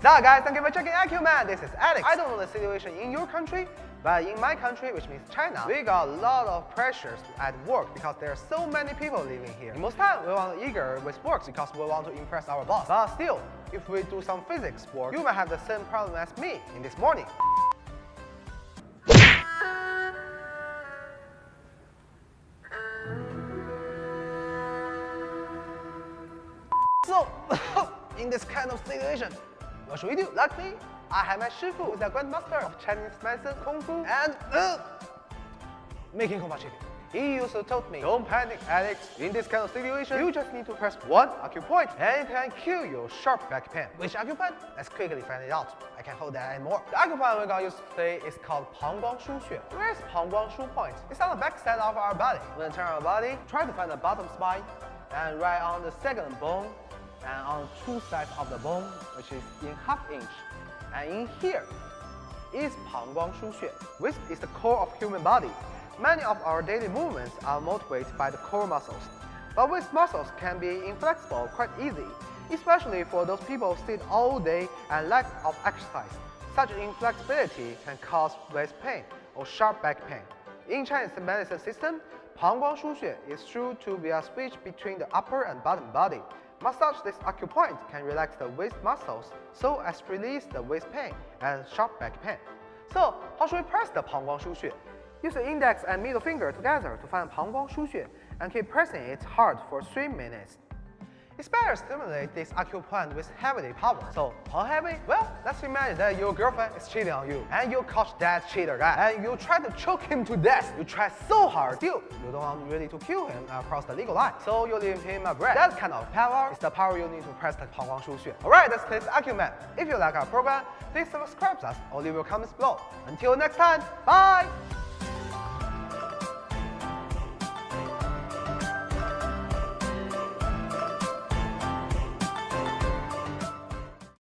Now guys, thank you for checking ACUMAN. This is Alex. I don't know the situation in your country, but in my country, which means China, we got a lot of pressures at work because there are so many people living here. Most time, we want to eager with work because we want to impress our boss. But still, if we do some physics work, you might have the same problem as me in this morning. So, in this kind of situation, what should we do? Luckily, I have my Shifu, who is a grandmaster of Chinese medicine, Kung Fu, and making Kung Fu chicken. He used to tell me, don't panic, Alex. In this kind of situation, you just need to press one acupoint and it can cure your sharp back pain. Which acupoint? Let's quickly find it out. I can't hold that anymore. The acupoint we're gonna use today is called Pangguangyu. Where is Pangguangyu point? It's on the back side of our body. When we turn our body, try to find the bottom spine and right on the second bone and on two sides of the bone, which is in ½ inch. And in here is Pangguangyu, which is the core of human body. Many of our daily movements are motivated by the core muscles, but which muscles can be inflexible quite easy, especially for those who sit all day and lack of exercise. Such inflexibility can cause waist pain or sharp back pain. In Chinese medicine system, Pangguangyu is true to be a switch between the upper and bottom body. Massage this acupoint can relax the waist muscles so as to release the waist pain and sharp back pain. So, how should we press the Pangguangyu? Use the index and middle finger together to find Pangguangyu and keep pressing it hard for 3 minutes. It's better to stimulate this acupoint with heavy power. So, how heavy? Well, let's imagine that your girlfriend is cheating on you and you catch that cheater guy and you try to choke him to death. You try so hard, still, you don't want really to kill him across the legal line. So you leave him a breath. That kind of power is the power you need to press the Pangguangyu. Alright, that's today's ACUMAN. If you like our program, please subscribe us or leave your comments below. Until next time, bye!